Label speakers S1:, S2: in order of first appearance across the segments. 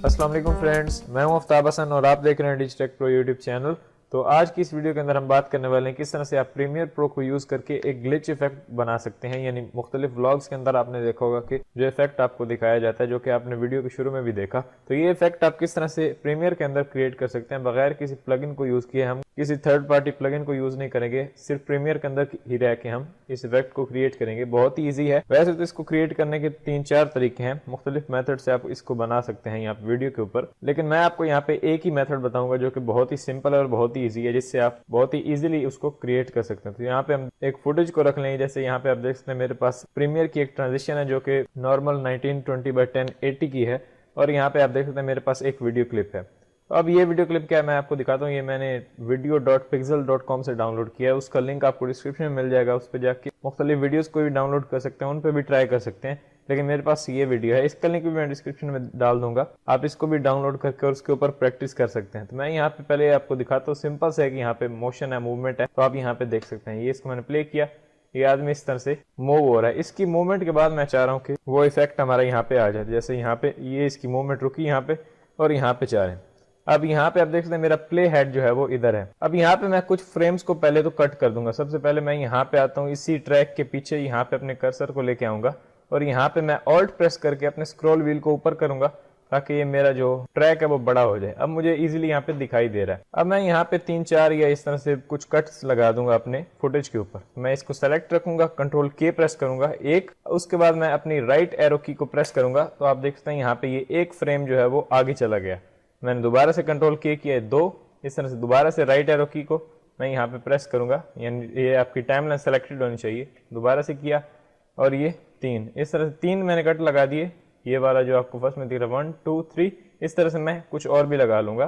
S1: अस्सलाम वालेकुम फ्रेंड्स, मैं हूं आफ्ताब हसन और आप देख रहे हैं डिजिटेक प्रो यूट्यूब चैनल। तो आज की इस वीडियो के अंदर हम बात करने वाले हैं किस तरह से आप प्रीमियर प्रो को यूज़ करके एक ग्लिच इफेक्ट बना सकते हैं। यानी मुख्तलिफ व्लॉग्स के अंदर आपने देखा होगा कि जो इफेक्ट आपको दिखाया जाता है, जो कि आपने वीडियो के शुरू में भी देखा, तो ये इफेक्ट आप किस तरह से प्रीमियर के अंदर क्रिएट कर सकते हैं बगैर किसी प्लगइन को यूज़ किए। हम किसी थर्ड पार्टी प्लगइन को यूज़ नहीं करेंगे, सिर्फ प्रीमियर के अंदर ही रह के हम इस इफेक्ट को क्रिएट करेंगे। बहुत ही ईजी है। वैसे तो इसको क्रिएट करने के 3-4 तरीके हैं, मुख्तलिफ मेथड से आप इसको बना सकते हैं यहाँ पे वीडियो के ऊपर, लेकिन मैं आपको यहाँ पे एक ही मेथड बताऊंगा जो कि बहुत ही सिंपल और बहुत ही ईजी है, जिससे आप बहुत ही इजीली उसको क्रिएट कर सकते हैं। तो यहाँ पे हम एक फुटेज को रख लेंगे। जैसे यहाँ पे आप देख सकते हैं मेरे पास प्रीमियर की एक ट्रांजिशन है जो कि नॉर्मल 1920x1080 की है, और यहाँ पे आप देख सकते हैं मेरे पास एक वीडियो क्लिप है। तो अब ये वीडियो क्लिप क्या है मैं आपको दिखाता हूँ। ये मैंने video.pixel.com से डाउनलोड किया है, उसका लिंक आपको डिस्क्रिप्शन में मिल जाएगा। उस पर जाके मुख्तलिफ वीडियोस को भी डाउनलोड कर सकते हैं, उन पर भी ट्राई कर सकते हैं। लेकिन मेरे पास ये वीडियो है, इसका लिंक भी मैं डिस्क्रिप्शन में डाल दूंगा, आप इसको भी डाउनलोड करके और उसके ऊपर प्रैक्टिस कर सकते हैं। तो मैं यहाँ पे पहले आपको दिखाता हूँ। सिंपल से है कि यहाँ पे मोशन है, मूवमेंट है, तो आप यहाँ पे देख सकते हैं। ये इसको मैंने प्ले किया, ये आदमी इस तरह से मूव हो रहा है। इसकी मूवमेंट के बाद मैं चाह रहा हूँ कि वो इफेक्ट हमारा यहाँ पे आ जाए। जैसे यहाँ पे ये इसकी मूवमेंट रुकी यहाँ पे और यहाँ पे चाह रहे हैं। अब यहाँ पे आप देख सकते हैं मेरा प्ले हेड जो है वो इधर है। अब यहाँ पे मैं कुछ फ्रेम्स को पहले तो कट कर दूंगा। सबसे पहले मैं यहाँ पे आता हूँ, इसी ट्रैक के पीछे यहाँ पे अपने कर्सर को लेके आऊंगा और यहाँ पे मैं ऑल्ट प्रेस करके अपने स्क्रॉल व्हील को ऊपर करूंगा ताकि ये मेरा जो ट्रैक है वो बड़ा हो जाए। अब मुझे इजीली यहाँ पे दिखाई दे रहा है। अब मैं यहाँ पे 3-4 या इस तरह से कुछ कट्स लगा दूंगा अपने फुटेज के ऊपर। मैं इसको सेलेक्ट रखूंगा, कंट्रोल के प्रेस करूंगा एक, उसके बाद मैं अपनी राइट एरो की को प्रेस करूंगा तो आप देख सकते हैं यहाँ पे ये एक फ्रेम जो है वो आगे चला गया। मैंने दोबारा से कंट्रोल के किया है 2, इस तरह से दोबारा से राइट एरो की को मैं यहाँ पे प्रेस करूंगा, यानी ये आपकी टाइमलाइन सेलेक्टेड होनी चाहिए। दोबारा से किया और ये 3, इस तरह से 3 मैंने कट लगा दिए। ये वाला जो आपको फर्स्ट में दिख रहा है 1 2 3, इस तरह से मैं कुछ और भी लगा लूंगा।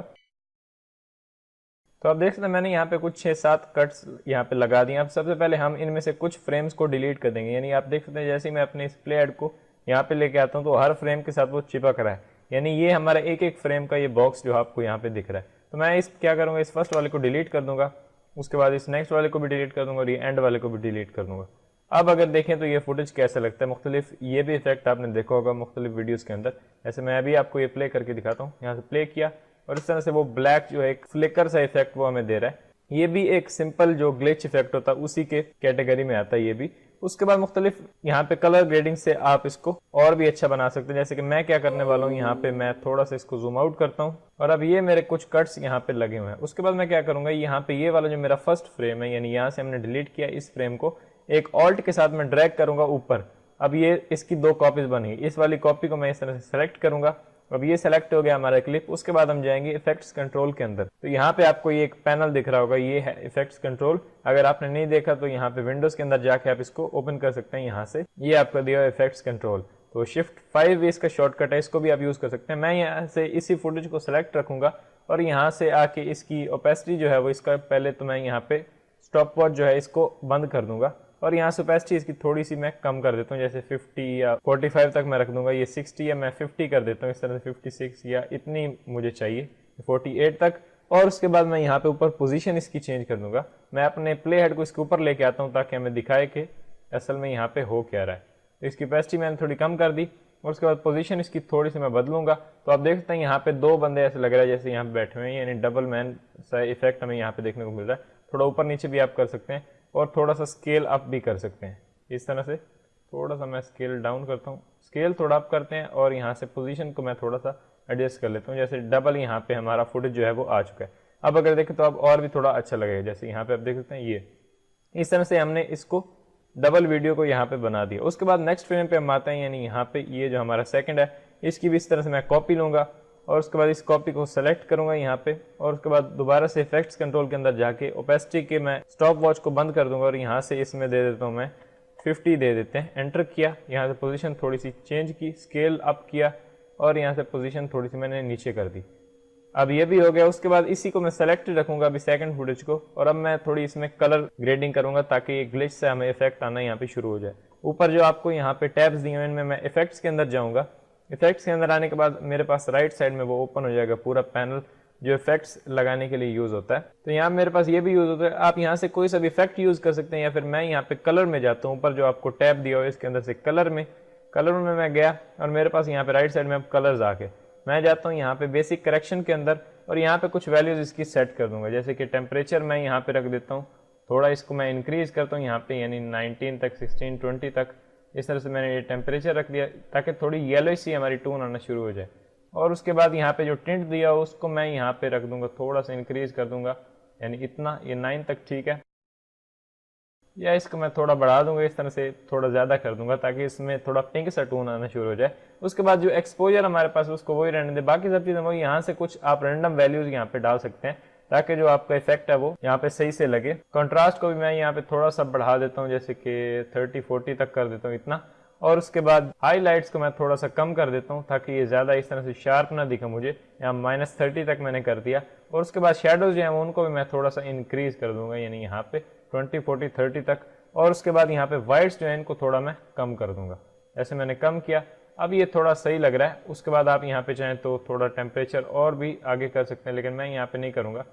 S1: तो आप देख सकते हैं मैंने यहाँ पे कुछ 6-7 कट्स यहाँ पे लगा दिए। अब सबसे पहले हम इनमें से कुछ फ्रेम्स को डिलीट कर देंगे। यानी आप देख सकते हैं जैसे ही मैं अपने इस प्ले हेड को यहाँ पे लेके आता हूँ तो हर फ्रेम के साथ वो चिपक रहा है। यानी ये हमारा एक एक फ्रेम का ये बॉक्स जो आपको यहाँ पे दिख रहा है। तो मैं इस क्या करूँगा, इस फर्स्ट वाले को डिलीट कर दूंगा, उसके बाद इस नेक्स्ट वाले को भी डिलीट कर दूंगा और ये एंड वाले को भी डिलीट कर दूंगा। अब अगर देखें तो ये फुटेज कैसा लगता है, मुख्तलिफ ये भी इफेक्ट आपने देखा होगा मुख्तलिफ वीडियोस के अंदर। ऐसे मैं अभी आपको ये प्ले करके दिखाता हूँ। यहाँ से प्ले किया और इस तरह से वो ब्लैक जो है एक फ्लिकर सा इफेक्ट वो हमें दे रहा है। ये भी एक सिंपल जो ग्लिच इफेक्ट होता है उसी के कैटेगरी में आता है ये भी। उसके बाद मुख्तलिफ यहाँ पे कलर ग्रेडिंग से आप इसको और भी अच्छा बना सकते हैं। जैसे कि मैं क्या करने वाला हूँ, यहाँ पे मैं थोड़ा सा इसको जूम आउट करता हूँ और अब ये मेरे कुछ कट्स यहाँ पे लगे हुए हैं। उसके बाद मैं क्या करूंगा, यहाँ पे ये वाला जो मेरा फर्स्ट फ्रेम है, यानी यहाँ से हमने डिलीट किया, इस फ्रेम को एक ऑल्ट के साथ मैं ड्रैग करूंगा ऊपर। अब ये इसकी 2 कॉपीज बनी। इस वाली कॉपी को मैं इस तरह से सेलेक्ट करूंगा। अब ये सेलेक्ट हो गया हमारा क्लिप। उसके बाद हम जाएंगे इफेक्ट्स कंट्रोल के अंदर। तो यहाँ पे आपको ये एक पैनल दिख रहा होगा, ये है इफेक्ट्स कंट्रोल। अगर आपने नहीं देखा तो यहाँ पे विंडोज के अंदर जाके आप इसको ओपन कर सकते हैं। यहाँ से ये आपका दिया इफेक्ट्स कंट्रोल, तो शिफ्ट 5 इसका शॉर्टकट है, इसको भी आप यूज कर सकते हैं। मैं यहाँ से इसी फुटेज को सेलेक्ट रखूंगा और यहाँ से आके इसकी ओपेसिटी जो है वो इसका पहले तो मैं यहाँ पे स्टॉप वॉच जो है इसको बंद कर दूंगा और यहाँ से ओपेसिटी इसकी थोड़ी सी मैं कम कर देता हूँ, जैसे 50 या 45 तक मैं रख दूंगा। ये 60 या मैं 50 कर देता हूँ, इस तरह से 56 या इतनी मुझे चाहिए 48 तक। और उसके बाद मैं यहाँ पे ऊपर पोजीशन इसकी चेंज कर दूंगा। मैं अपने प्ले हेड को इसके ऊपर लेके आता हूँ ताकि हमें दिखाए कि असल में यहाँ पे हो क्या रहा है। तो इसकी ओपेसिटी मैंने थोड़ी कम कर दी और उसके बाद पोजीशन इसकी थोड़ी सी मैं बदलूंगा। तो आप देख सकते हैं यहाँ पे 2 बंदे ऐसे लग रहा है जैसे यहाँ पे बैठे हुए हैं, यानी डबल मैन सा इफेक्ट हमें यहाँ पे देखने को मिल रहा है। थोड़ा ऊपर नीचे भी आप कर सकते हैं और थोड़ा सा स्केल अप भी कर सकते हैं। इस तरह से थोड़ा सा मैं स्केल डाउन करता हूँ, स्केल थोड़ा अप करते हैं और यहाँ से पोजीशन को मैं थोड़ा सा एडजस्ट कर लेता हूँ। जैसे डबल यहाँ पे हमारा फुटेज जो है वो आ चुका है। अब अगर देखें तो अब और भी थोड़ा अच्छा लगेगा। जैसे यहाँ पे आप देख सकते हैं ये इस तरह से हमने इसको डबल वीडियो को यहाँ पे बना दिया। उसके बाद नेक्स्ट फ्रेम पे हम आते हैं, यानी यहाँ पे ये जो हमारा सेकंड है इसकी भी इस तरह से मैं कॉपी लूंगा और उसके बाद इस कॉपी को सेलेक्ट करूंगा यहाँ पे और उसके बाद दोबारा से इफेक्ट्स कंट्रोल के अंदर जाके ओपेसिटी के मैं स्टॉप वॉच को बंद कर दूंगा और यहाँ से इसमें दे देता हूँ मैं 50 दे देते हैं। एंटर किया, यहाँ से पोजीशन थोड़ी सी चेंज की, स्केल अप किया और यहाँ से पोजीशन थोड़ी सी मैंने नीचे कर दी। अब ये भी हो गया। उसके बाद इसी को मैं सेलेक्ट रखूंगा अभी सेकंड फुटेज को और अब मैं थोड़ी इसमें कलर ग्रेडिंग करूंगा ताकि ये ग्लिच से हमें इफेक्ट आना यहाँ पे शुरू हो जाए। ऊपर जो आपको यहाँ पे टैब्स दिए हैं इनमें मैं इफेक्ट्स के अंदर जाऊंगा। इफेक्ट्स के अंदर आने के बाद मेरे पास राइट साइड में वो ओपन हो जाएगा पूरा पैनल जो इफेक्ट्स लगाने के लिए यूज होता है। तो यहाँ मेरे पास ये भी यूज होता है। आप यहाँ से कोई सा भी इफेक्ट यूज कर सकते हैं या फिर मैं यहाँ पे कलर में जाता हूँ। ऊपर जो आपको टैब दिया हो इसके अंदर से कलर में कलर में मैं गया और मेरे पास यहाँ पे राइट साइड में अब कलर्स आके मैं जाता हूँ यहाँ पे बेसिक करेक्शन के अंदर और यहाँ पे कुछ वैल्यूज इसकी सेट कर दूंगा। जैसे कि टेम्परेचर मैं यहाँ पे रख देता हूँ, थोड़ा इसको मैं इंक्रीज करता हूँ यहाँ पे, यानी 19 तक 16 20 तक इस तरह से मैंने ये टेम्परेचर रख दिया ताकि थोड़ी येलो सी हमारी टोन आना शुरू हो जाए। और उसके बाद यहाँ पे जो टिंट दिया उसको मैं यहाँ पे रख दूंगा, थोड़ा सा इंक्रीज कर दूंगा, यानी इतना, ये 9 तक ठीक है, या इसको मैं थोड़ा बढ़ा दूंगा, इस तरह से थोड़ा ज़्यादा कर दूंगा ताकि इसमें थोड़ा पिंक सा टोन आना शुरू हो जाए। उसके बाद जो एक्सपोजर हमारे पास उसको वही रहने दे, बाकी सब चीज़ें वही, यहाँ से कुछ आप रैंडम वैल्यूज यहाँ पे डाल सकते हैं ताकि जो आपका इफेक्ट है वो यहाँ पे सही से लगे। कंट्रास्ट को भी मैं यहाँ पे थोड़ा सा बढ़ा देता हूँ, जैसे कि 30-40 तक कर देता हूँ इतना। और उसके बाद हाईलाइट्स को मैं थोड़ा सा कम कर देता हूँ ताकि ये ज़्यादा इस तरह से शार्प ना दिखे मुझे, यहाँ -30 तक मैंने कर दिया। और उसके बाद शेडोज जो हैं उनको भी मैं थोड़ा सा इंक्रीज कर दूंगा, यानी यहाँ पे 20, 40, 30 तक। और उसके बाद यहाँ पे वाइट्स जो है इनको थोड़ा मैं कम कर दूंगा, ऐसे मैंने कम किया। अब ये थोड़ा सही लग रहा है। उसके बाद आप यहाँ पे चाहें तो थोड़ा टेम्परेचर और भी आगे कर सकते हैं, लेकिन मैं यहाँ पे नहीं करूँगा,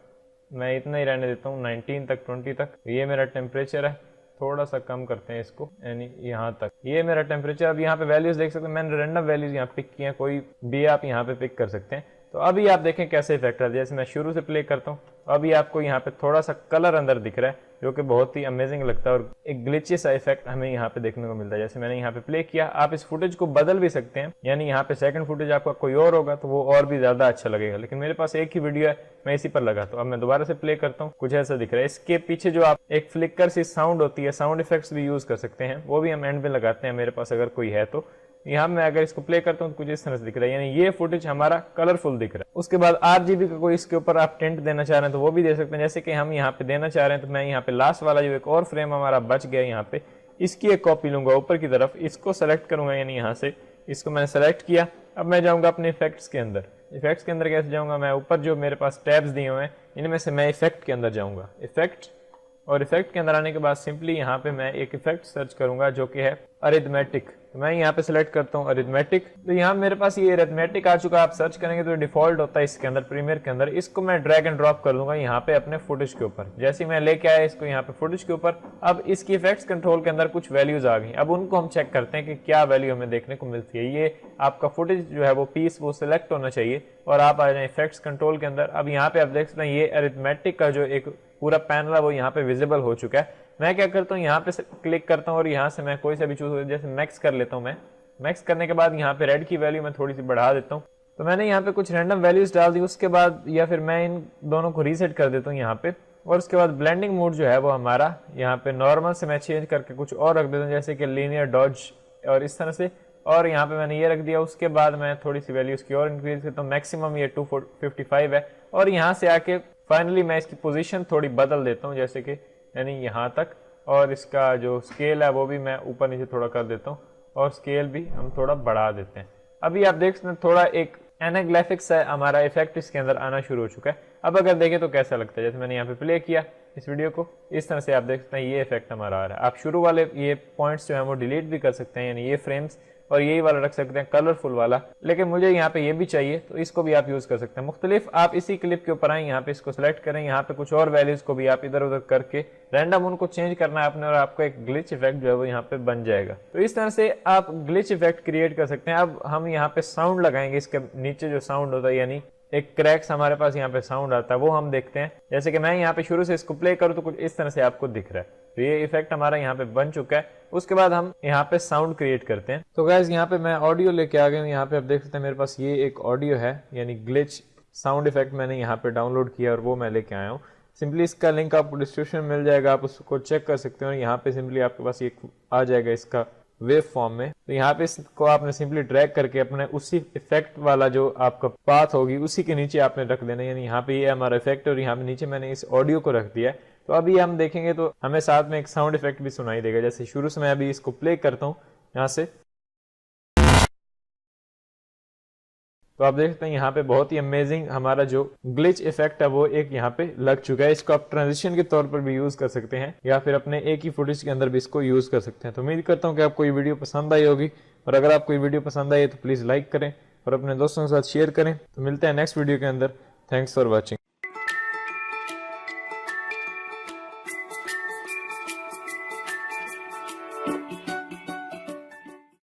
S1: मैं इतना ही रहने देता हूँ 19 तक 20 तक। ये मेरा टेम्परेचर है, थोड़ा सा कम करते हैं इसको, यानी यहाँ तक। ये मेरा टेम्परेचर। अब यहाँ पे वैल्यूज देख सकते हैं, मैंने रैंडम वैल्यूज यहाँ पिक किए हैं, कोई भी आप यहाँ पे पिक कर सकते हैं। तो अभी आप देखें कैसे इफेक्ट है। जैसे मैं शुरू से प्ले करता हूँ, अभी आपको यहाँ पे थोड़ा सा कलर अंदर दिख रहा है जो कि बहुत ही अमेजिंग लगता है और एक ग्लिची सा इफेक्ट हमें यहाँ पे देखने को मिलता है। जैसे मैंने यहाँ पे प्ले किया, आप इस फुटेज को बदल भी सकते हैं, यानी यहाँ पे सेकंड फुटेज आपका कोई और होगा तो वो और भी ज्यादा अच्छा लगेगा, लेकिन मेरे पास एक ही वीडियो है, मैं इसी पर लगा। तो अब मैं दोबारा से प्ले करता हूँ, कुछ ऐसा दिख रहा है। इसके पीछे जो आप एक फ्लिकर सी साउंड होती है, साउंड इफेक्ट्स भी यूज कर सकते हैं, वो भी हम एंड में लगाते हैं मेरे पास अगर कोई है तो। यहाँ मैं अगर इसको प्ले करता हूँ तो कुछ इस तरह से दिख रहा है, यानी ये फुटेज हमारा कलरफुल दिख रहा है। उसके बाद RGB का कोई इसके ऊपर आप टेंट देना चाह रहे हैं तो वो भी दे सकते हैं, जैसे कि हम यहाँ पे देना चाह रहे हैं। तो मैं यहाँ पे लास्ट वाला जो एक और फ्रेम हमारा बच गया यहाँ पे, इसकी एक कॉपी लूंगा ऊपर की तरफ, इसको सेलेक्ट करूंगा, यानी यहाँ से इसको मैंने सेलेक्ट किया। अब मैं जाऊंगा अपने इफेक्ट्स के अंदर। इफेक्ट्स के अंदर कैसे जाऊंगा, मैं ऊपर जो मेरे पास टैब्स दिए हुए हैं इनमें से मैं इफेक्ट के अंदर जाऊंगा, इफेक्ट। और इफेक्ट के अंदर आने के बाद सिंपली यहाँ पे मैं एक इफेक्ट सर्च करूंगा जो कि है अरिथमेटिक। तो मैं यहाँ पे सिलेक्ट करता हूँ अरिथमेटिक। तो यहाँ मेरे पास ये अरिथमेटिक आ चुका है। आप सर्च करेंगे तो डिफॉल्ट होता है इसके अंदर, प्रीमियर के अंदर। इसको मैं ड्रैग एंड ड्रॉप कर दूंगा यहाँ पे अपने फुटेज के ऊपर। जैसे मैं लेके आया इसको यहाँ पे फुटेज के ऊपर, अब इसकी इफेक्ट्स कंट्रोल के अंदर कुछ वैल्यूज आ गई। अब उनको हम चेक करते हैं कि क्या वैल्यू हमें देखने को मिलती है। ये आपका फुटेज जो है वो पीस वो सिलेक्ट होना चाहिए और आप आ जाए इफेक्ट्स कंट्रोल के अंदर। अब यहाँ पे आप देख सकते हैं ये अरिथमेटिक का जो एक पूरा पैनल है वो यहाँ पे विजिबल हो चुका है। मैं क्या करता हूँ, यहाँ पे क्लिक करता हूँ और यहाँ से मैं कोई सा भी चूज, जैसे मैक्स कर लेता हूँ। मैं मैक्स करने के बाद यहाँ पे रेड की वैल्यू मैं थोड़ी सी बढ़ा देता हूँ। तो मैंने यहाँ पे कुछ रैंडम वैल्यूज डाल दी। उसके बाद या फिर मैं इन दोनों को रीसेट कर देता हूँ यहाँ पे। और उसके बाद ब्लेंडिंग मोड जो है वो हमारा यहाँ पे नॉर्मल से मैं चेंज करके कुछ और रख देता हूँ, जैसे कि लीनियर डॉज और इस तरह से। और यहाँ पे मैंने ये रख दिया। उसके बाद मैं थोड़ी सी वैल्यूज की और इंक्रीज करता हूँ, मैक्सिमम ये 255 है। और यहाँ से आके फाइनली मैं इसकी पोजीशन थोड़ी बदल देता हूँ, जैसे कि यानी यहाँ तक। और इसका जो स्केल है वो भी मैं ऊपर नीचे थोड़ा कर देता हूँ और स्केल भी हम थोड़ा बढ़ा देते हैं। अभी आप देख सकते हैं थोड़ा एक एनाग्राफिक्स है हमारा इफेक्ट इसके अंदर आना शुरू हो चुका है। अब अगर देखें तो कैसा लगता है, जैसे मैंने यहाँ पे प्ले किया इस वीडियो को, इस तरह से आप देख सकते हैं ये इफेक्ट हमारा आ रहा है। आप शुरू वाले ये पॉइंट्स जो है वो डिलीट भी कर सकते हैं, यानी ये फ्रेम्स, और यही वाला रख सकते हैं कलरफुल वाला। लेकिन मुझे यहाँ पे ये भी चाहिए तो इसको भी आप यूज कर सकते हैं। मुख्तलिफ आप इसी क्लिप के ऊपर आए, यहाँ पे इसको सिलेक्ट करें, यहाँ पे कुछ और वैल्यूज को भी आप इधर उधर करके रैंडम उनको चेंज करना है आपने, और आपको एक ग्लिच इफेक्ट जो है वो यहाँ पे बन जाएगा। तो इस तरह से आप ग्लिच इफेक्ट क्रिएट कर सकते हैं। अब हम यहाँ पे साउंड लगाएंगे, इसके नीचे जो साउंड होता है, यानी एक क्रैक्स हमारे पास यहाँ पे साउंड आता है, वो हम देखते हैं। जैसे कि मैं यहाँ पे शुरू से इसको प्ले करूँ तो कुछ इस तरह से आपको दिख रहा है। तो ये इफेक्ट हमारा यहाँ पे बन चुका है। उसके बाद हम यहाँ पे साउंड क्रिएट करते हैं। तो गाइस यहाँ पे मैं ऑडियो लेके आ गया हूँ। यहाँ पे आप देख सकते हैं मेरे पास ये एक ऑडियो है, यानी ग्लिच साउंड इफेक्ट मैंने यहाँ पे डाउनलोड किया और वो मैं लेके आया हूँ। सिंपली इसका लिंक आपको डिस्क्रिप्शन में मिल जाएगा, आप उसको चेक कर सकते हो। यहाँ पे सिंपली आपके पास ये आ जाएगा इसका वेव फॉर्म में। तो यहाँ पे इसको आपने सिंपली ड्रैग करके अपने उसी इफेक्ट वाला जो आपका पाथ होगी उसी के नीचे आपने रख देना, यानी यहाँ पे ये हमारा इफेक्ट और यहाँ पे नीचे मैंने इस ऑडियो को रख दिया। तो अभी हम देखेंगे तो हमें साथ में एक साउंड इफेक्ट भी सुनाई देगा। जैसे शुरू से मैं अभी इसको प्ले करता हूँ यहाँ से, तो आप देख सकते हैं यहाँ पे बहुत ही अमेजिंग हमारा जो ग्लिच इफेक्ट है वो एक यहाँ पे लग चुका है। इसको आप ट्रांजिशन के तौर पर भी यूज कर सकते हैं या फिर अपने एक ही फुटेज के अंदर भी इसको यूज कर सकते हैं। तो उम्मीद करता हूँ कि आपको ये वीडियो पसंद आई होगी, और अगर आपको ये वीडियो पसंद आई तो प्लीज लाइक करें और अपने दोस्तों के साथ शेयर करें। तो मिलते हैं नेक्स्ट वीडियो के अंदर। Thanks for watching.